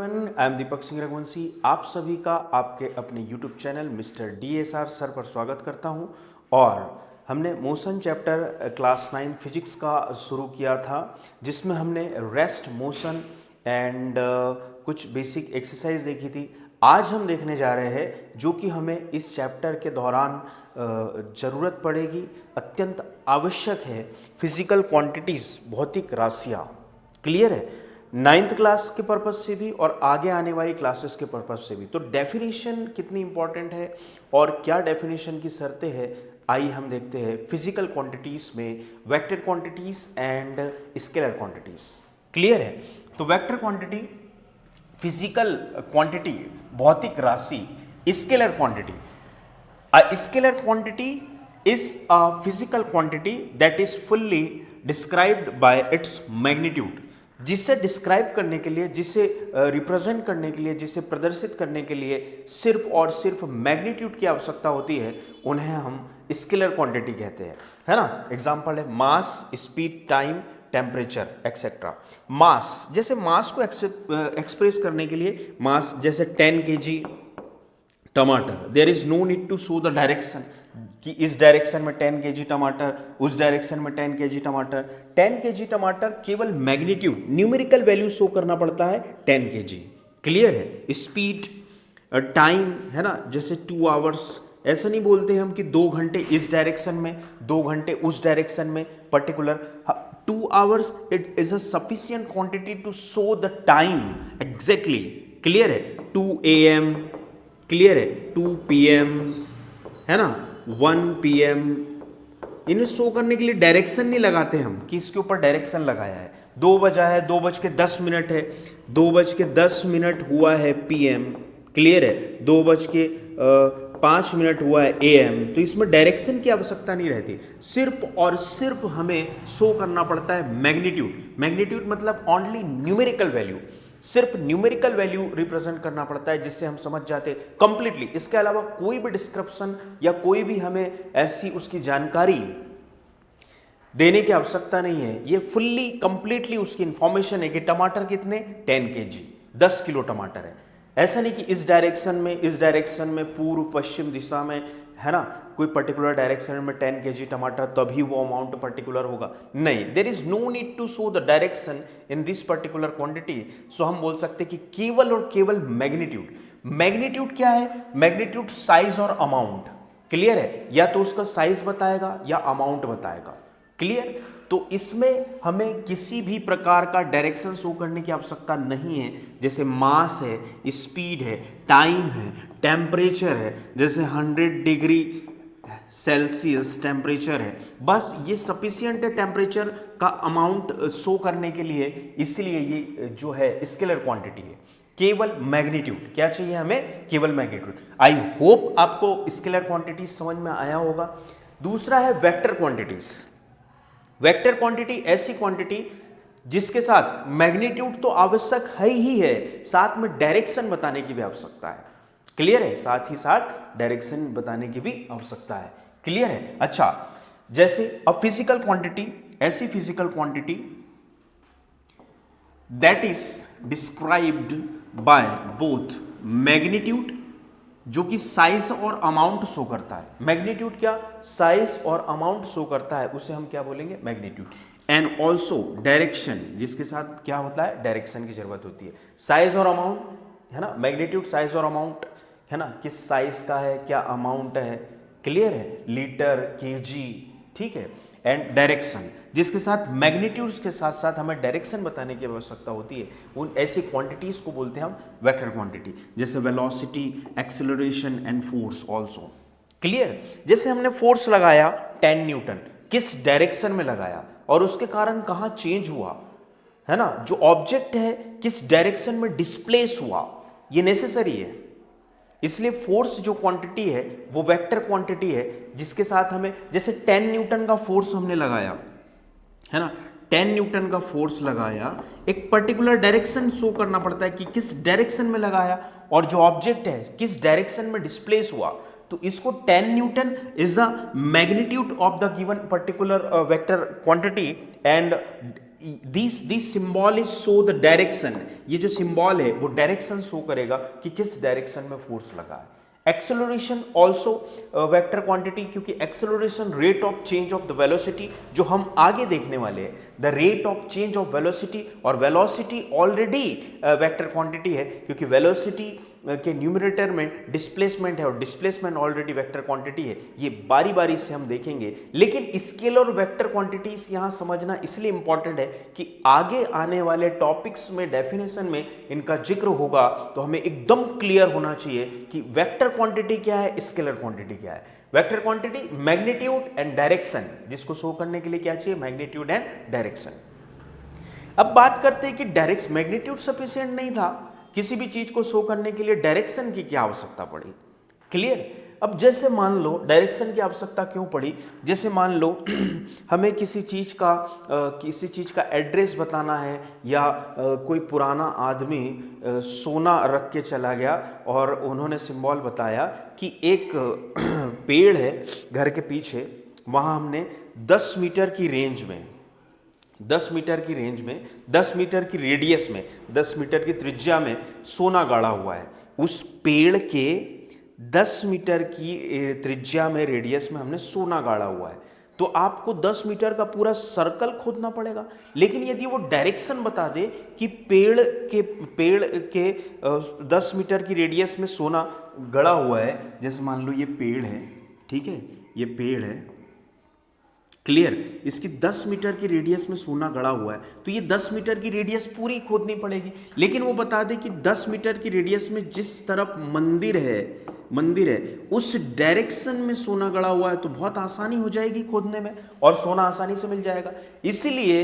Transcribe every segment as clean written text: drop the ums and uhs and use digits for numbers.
Everyone, I am Deepak Singh Raghuvanshi. आप सभी का आपके अपने YouTube channel mister DSR sir पर स्वागत करता हूं। और हमने मोशन चैप्टर क्लास 9 फिजिक्स का शुरू किया था, जिसमें हमने रेस्ट मोशन एंड कुछ बेसिक एक्सरसाइज देखी थी। आज हम देखने जा रहे हैं जो कि हमें इस चैप्टर के दौरान ज़रूरत पड़ेगी, अत्यंत आवश्यक है, फिजिकल क्वांटिटीज़, भौतिक राशियाँ। क्लियर है? 9th क्लास के पर्पज से भी और आगे आने वाली क्लासेस के पर्पज से भी। तो डेफिनेशन कितनी इंपॉर्टेंट है और क्या डेफिनेशन की शर्तें हैं, आइए हम देखते हैं। फिजिकल क्वांटिटीज़ में vector quantities and scalar quantities. Clear है? तो वेक्टर क्वांटिटी, फिजिकल क्वांटिटी, भौतिक राशि। Scalar quantity, a scalar quantity is a physical quantity that is fully described by its magnitude। जिसे डिस्क्राइब करने के लिए, जिसे रिप्रेजेंट करने के लिए, जिसे प्रदर्शित करने के लिए सिर्फ और सिर्फ मैग्नीट्यूड की आवश्यकता होती है, उन्हें हम स्केलर क्वांटिटी कहते हैं, है ना। एग्जांपल है मास, स्पीड, टाइम, टेम्परेचर एक्सेट्रा। मास, जैसे मास को एक्सप्रेस करने के लिए मास, जैसे 10 kg टमाटर, there is no need to show the direction कि इस डायरेक्शन में 10 kg टमाटर, उस डायरेक्शन में 10 kg टमाटर। 10 kg टमाटर केवल मैग्नीट्यूड, न्यूमेरिकल वैल्यू शो करना पड़ता है 10 kg। क्लियर है? स्पीड, टाइम, है ना, जैसे 2 आवर्स, ऐसा नहीं बोलते हम कि 2 घंटे इस डायरेक्शन में, 2 घंटे उस डायरेक्शन में, particular 2 hours it is a sufficient quantity to show the time exactly. Clear है? 2 AM, क्लियर है, 2 PM, है ना, 1 PM। इन्हें शो करने के लिए डायरेक्शन नहीं लगाते हम कि इसके ऊपर डायरेक्शन लगाया है। 2 बजा है, 2:10 है, 2:10 हुआ है PM। क्लियर है? 2:05 हुआ है AM। तो इसमें डायरेक्शन की आवश्यकता नहीं रहती, सिर्फ और सिर्फ हमें शो करना पड़ता है मैग्नीट्यूड। मैग्नीट्यूड मतलब ओनली न्यूमेरिकल वैल्यू, सिर्फ न्यूमेरिकल वैल्यू रिप्रेजेंट करना पड़ता है, जिससे हम समझ जाते कंप्लीटली। इसके अलावा कोई भी डिस्क्रिप्शन या कोई भी हमें ऐसी उसकी जानकारी देने की आवश्यकता नहीं है। ये फुल्ली कंप्लीटली उसकी इंफॉर्मेशन है कि टमाटर कितने, 10 kg, 10 किलो टमाटर है। ऐसा नहीं कि इस डायरेक्शन में पूर्व पश्चिम दिशा में, है ना, कोई पर्टिकुलर डायरेक्शन में 10 kg टमाटर, तभी वो अमाउंट पर्टिकुलर होगा। नहीं, there is no need to show the direction in this particular quantity. So हम बोल सकते हैं कि केवल और केवल मैग्नीट्यूड। मैग्नीट्यूड क्या है? मैग्नीट्यूड साइज और अमाउंट। क्लियर है? या तो उसका साइज बताएगा या अमाउंट बताएगा। क्लियर? तो इसमें हमें किसी भी प्रकार का डायरेक्शन शो करने की आवश्यकता नहीं है। जैसे मास है, स्पीड है, टाइम है, टेम्परेचर है, जैसे 100 डिग्री सेल्सियस टेम्परेचर है, बस ये सफिशियंट है टेम्परेचर का अमाउंट शो करने के लिए। इसलिए ये जो है स्केलर क्वांटिटी है, केवल मैग्नीट्यूड। क्या चाहिए हमें? केवल मैग्नीट्यूड। आई होप आपको स्केलर क्वांटिटी समझ में आया होगा। दूसरा है वेक्टर क्वांटिटीज। वेक्टर क्वांटिटी ऐसी क्वांटिटी जिसके साथ मैग्नीट्यूड तो आवश्यक है ही है, साथ में डायरेक्शन बताने की भी आवश्यकता है। क्लियर है? साथ ही साथ डायरेक्शन बताने की भी आवश्यकता है। क्लियर है? अच्छा, जैसे अ फिजिकल क्वांटिटी, ऐसी physical quantity that is described by both magnitude, जो कि साइज और अमाउंट शो करता है। मैग्नीट्यूड क्या? साइज और अमाउंट शो करता है, उसे हम क्या बोलेंगे? मैग्नीट्यूड। एंड ऑल्सो डायरेक्शन, जिसके साथ क्या होता है? डायरेक्शन की जरूरत होती है। साइज और अमाउंट, है ना, मैग्नीट्यूड, साइज और अमाउंट, है ना, किस साइज का है, क्या अमाउंट है। क्लियर है? लीटर, केजी, ठीक है। एंड डायरेक्शन, जिसके साथ मैग्नीट्यूड्स के साथ साथ हमें डायरेक्शन बताने की आवश्यकता होती है, उन ऐसी क्वांटिटीज को बोलते हैं हम वेक्टर क्वांटिटी। जैसे velocity, acceleration and force also. Clear? जैसे हमने फोर्स लगाया 10 न्यूटन, किस डायरेक्शन में लगाया और उसके कारण कहाँ चेंज हुआ, है ना, जो ऑब्जेक्ट है किस डायरेक्शन में डिस्प्लेस हुआ, ये नेसेसरी है। इसलिए फोर्स जो क्वांटिटी है वो वेक्टर क्वांटिटी है, जिसके साथ हमें, जैसे 10 न्यूटन का फोर्स हमने लगाया, है ना, 10 न्यूटन का फोर्स लगाया, एक पर्टिकुलर डायरेक्शन शो करना पड़ता है कि किस डायरेक्शन में लगाया और जो ऑब्जेक्ट है किस डायरेक्शन में डिस्प्लेस हुआ। तो इसको 10 Newton is the magnitude of the given particular vector quantity and this symbol is show the direction, ये जो सिंबल है वो डायरेक्शन शो करेगा कि किस डायरेक्शन में फोर्स लगा है। एक्सेलरेशन ऑल्सो वेक्टर क्वांटिटी, क्योंकि acceleration rate of change of the velocity, जो हम आगे देखने वाले हैं, the rate of change of velocity, और वेलोसिटी ऑलरेडी वेक्टर क्वांटिटी है, क्योंकि वेलोसिटी के न्यूमरेटर में डिस्प्लेसमेंट है और डिस्प्लेसमेंट ऑलरेडी वेक्टर क्वांटिटी है। ये बारी बारी से हम देखेंगे, लेकिन स्केलर वेक्टर क्वांटिटीज यहां समझना इसलिए इंपॉर्टेंट है कि आगे आने वाले टॉपिक्स में डेफिनेशन में इनका जिक्र होगा, तो हमें एकदम क्लियर होना चाहिए कि वेक्टर क्वांटिटी क्या है, स्केलर क्वांटिटी क्या है। Vector quantity magnitude and direction, जिसको शो करने के लिए क्या चाहिए, मैग्नीट्यूड एंड डायरेक्शन। अब बात करते हैं कि डायरेक्ट मैग्नीट्यूड सफिशिएंट नहीं था, किसी भी चीज को शो करने के लिए डायरेक्शन की क्या आवश्यकता पड़ी। क्लियर। अब जैसे मान लो डायरेक्शन की आवश्यकता क्यों पड़ी, जैसे मान लो हमें किसी चीज का एड्रेस बताना है, या कोई पुराना आदमी सोना रख के चला गया और उन्होंने सिंबल बताया कि एक पेड़ है घर के पीछे, वहां हमने 10 मीटर की रेंज में 10 मीटर की रेंज में 10 मीटर की रेडियस में 10 मीटर की त्रिज्या में सोना गाड़ा हुआ है। उस पेड़ के 10 मीटर की त्रिज्या में रेडियस में हमने सोना गाड़ा हुआ है, तो आपको 10 मीटर का पूरा सर्कल खोदना पड़ेगा। लेकिन यदि वो डायरेक्शन बता दे कि पेड़ के 10 मीटर की रेडियस में सोना गड़ा हुआ है, जैसे मान लो ये पेड़ है, ठीक है, ये पेड़ है, क्लियर, इसकी 10 मीटर की रेडियस में सोना गड़ा हुआ है, तो ये 10 मीटर की रेडियस पूरी खोदनी पड़ेगी। लेकिन वो बता दे कि 10 मीटर की रेडियस में जिस तरफ मंदिर है उस डायरेक्शन में सोना गड़ा हुआ है, तो बहुत आसानी हो जाएगी खोदने में और सोना आसानी से मिल जाएगा। इसीलिए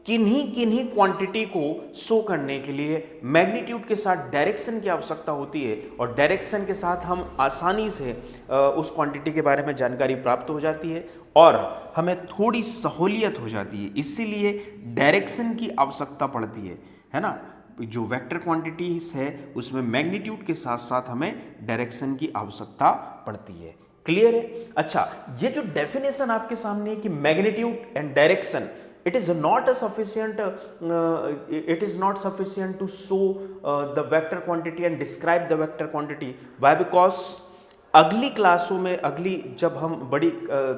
किन्हीं क्वांटिटी को शो करने के लिए मैग्नीट्यूड के साथ डायरेक्शन की आवश्यकता होती है, और डायरेक्शन के साथ हम आसानी से उस क्वांटिटी के बारे में जानकारी प्राप्त हो जाती है और हमें थोड़ी सहूलियत हो जाती है। इसीलिए डायरेक्शन की आवश्यकता पड़ती है ना। जो वेक्टर क्वांटिटीज है उसमें मैग्नीट्यूड के साथ साथ हमें डायरेक्शन की आवश्यकता पड़ती है। क्लियर है। अच्छा, ये जो डेफिनेशन आपके सामने है कि magnitude and direction, it is not sufficient to show the vector quantity and describe the vector quantity. Why? Because अगली क्लासों में, जब हम बड़ी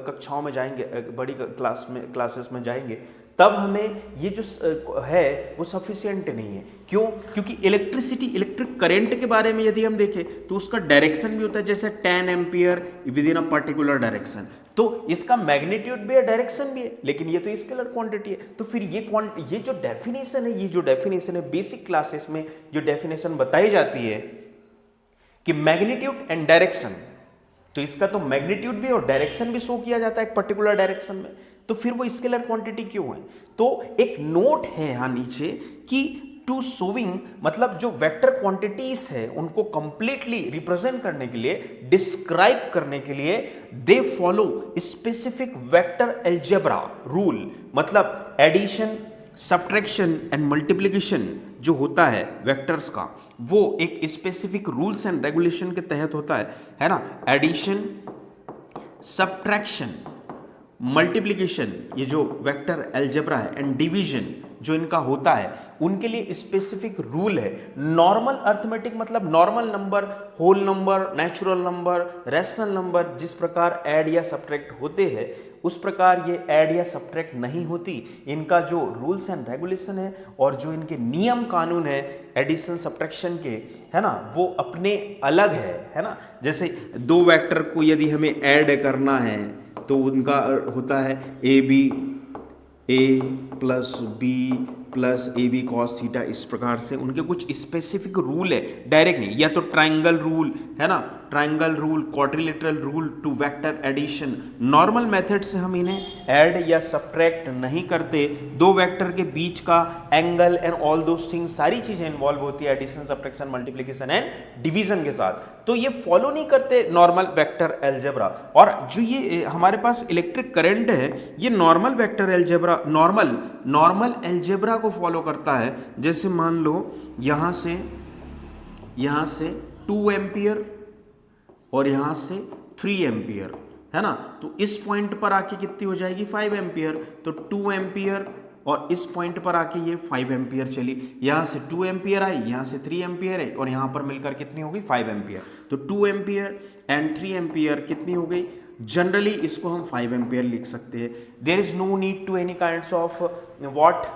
कक्षाओं में जाएंगे, बड़ी क्लासेस में जाएंगे, तब हमें ये जो है वो सफिशिएंट नहीं है। क्यों? क्योंकि इलेक्ट्रिक करंट के बारे में यदि हम देखें तो उसका डायरेक्शन भी होता है, जैसे 10 ampere with in a particular direction, तो इसका मैग्नीट्यूड भी है, डायरेक्शन भी है, लेकिन ये तो स्केलर क्वांटिटी है। तो फिर ये जो डेफिनेशन है बेसिक क्लासेस में जो डेफिनेशन बताई जाती है कि मैग्नीट्यूड एंड डायरेक्शन, तो इसका तो मैग्नीट्यूड भी और डायरेक्शन भी शो किया जाता है एक पर्टिकुलर डायरेक्शन में, तो फिर वो स्केलर क्वांटिटी क्यों है? तो एक नोट है यहां नीचे कि टू शोविंग, मतलब जो वेक्टर क्वांटिटीज है उनको कंप्लीटली रिप्रेजेंट करने के लिए, डिस्क्राइब करने के लिए, they follow specific vector algebra rule, मतलब एडिशन, सब्ट्रैक्शन एंड मल्टीप्लिकेशन जो होता है वेक्टर्स का, वो एक स्पेसिफिक रूल्स एंड रेगुलेशन के तहत होता है ना। एडिशन, सब्ट्रैक्शन, मल्टीप्लिकेशन, ये जो वेक्टर अलजेब्रा है, एंड डिवीजन जो इनका होता है, उनके लिए स्पेसिफिक रूल है। नॉर्मल अर्थमेटिक मतलब normal number, whole number, natural number, rational number जिस प्रकार ऐड या सब्ट्रैक्ट होते हैं, उस प्रकार ये ऐड या सब्ट्रैक्ट नहीं होती। इनका जो रूल्स एंड रेगुलेशन है और जो इनके नियम कानून है एडिशन सब्ट्रैक्शन के, है ना, वो अपने अलग है ना। जैसे दो वेक्टर को यदि हमें ऐड करना है तो उनका होता है A plus B plus A B cos theta, इस प्रकार से उनके कुछ स्पेसिफिक रूल है, डायरेक्ट नहीं। या तो ट्राइंगल रूल है ना, triangle rule, quadrilateral rule to vector addition. Normal method से हम इन्हें ऐड या सब्ट्रैक्ट नहीं करते। दो वेक्टर के बीच का angle and all those things, सारी चीजें इन्वॉल्व होती है addition, subtraction, multiplication and division के साथ, तो ये फॉलो नहीं करते नॉर्मल वेक्टर अलजेब्रा। और जो ये हमारे पास इलेक्ट्रिक करंट है, ये normal vector algebra, normal algebra को फॉलो करता है। जैसे मान लो यहां से 2 एम्पियर और यहां से 3 एम्पियर, है ना, तो इस पॉइंट पर आके कितनी हो जाएगी 5 एम्पियर। तो 2 एम्पियर और इस पॉइंट पर आके ये 5 एम्पियर चली, यहाँ से 2 एम्पियर आई, यहाँ से 3 एम्पियर है और यहाँ पर मिलकर कितनी होगी 5 एम्पियर। तो 2 एम्पियर एंड 3 एम्पियर कितनी हो गई, जनरली इसको हम 5 एम्पियर लिख सकते हैं। There is no need to any kind of what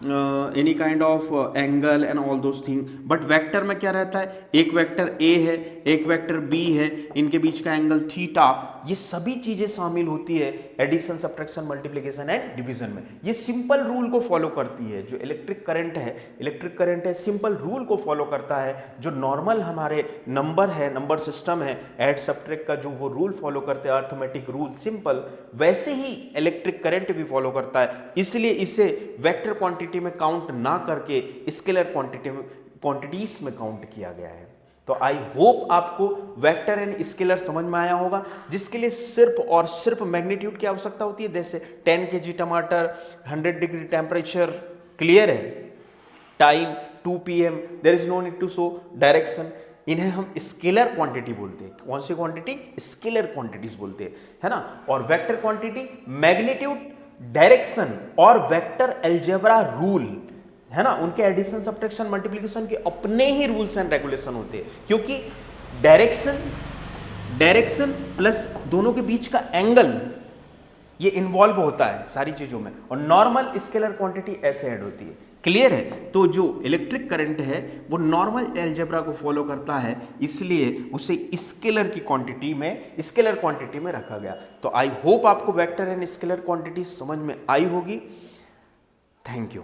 any kind of angle and all those thing. But vector में क्या रहता है, एक वेक्टर ए है, एक वेक्टर बी है, इनके बीच का एंगल थीटा, ये सभी चीजें शामिल होती है addition, subtraction, multiplication and division में। ये सिंपल रूल को फॉलो करती है। जो इलेक्ट्रिक करंट है सिंपल रूल को फॉलो करता है। जो नॉर्मल हमारे नंबर है, नंबर सिस्टम है, ऐड सब्ट्रैक्ट का जो वो रूल फॉलो करते हैं, अर्थमेटिक रूल सिंपल, वैसे ही इलेक्ट्रिक करंट भी फॉलो करता है। इसलिए इसे वेक्टर क्वांटिटी में काउंट ना करके स्केलर क्वांटिटीज में काउंट किया गया है। तो आई होप आपको वेक्टर एंड स्केलर समझ में आया होगा, जिसके लिए सिर्फ और सिर्फ मैग्नीट्यूड की आवश्यकता होती है। जैसे 10 kg टमाटर, 100 डिग्री टेम्परेचर, क्लियर है, time 2 PM, there is no need to show direction. इन्हें हम स्केलर क्वांटिटी बोलते हैं। कौन सी क्वांटिटी, स्केलर क्वांटिटीज बोलते हैं, है ना। और वेक्टर क्वांटिटी मैग्नीट्यूड, डायरेक्शन और वेक्टर अलजेब्रा रूल, है ना, उनके एडिशन, सब्ट्रैक्शन, मल्टीप्लिकेशन के अपने ही रूल्स एंड रेगुलेशन होते हैं। क्योंकि डायरेक्शन प्लस दोनों के बीच का एंगल ये इन्वॉल्व होता है सारी चीजों में, और नॉर्मल स्केलर क्वांटिटी ऐसे ऐड होती है। क्लियर है। तो जो इलेक्ट्रिक करंट है वो नॉर्मल अलजेब्रा को फॉलो करता है, इसलिए उसे स्केलर क्वांटिटी में रखा गया। तो आई होप आपको वेक्टर एंड स्केलर क्वांटिटी समझ में आई होगी। Thank you.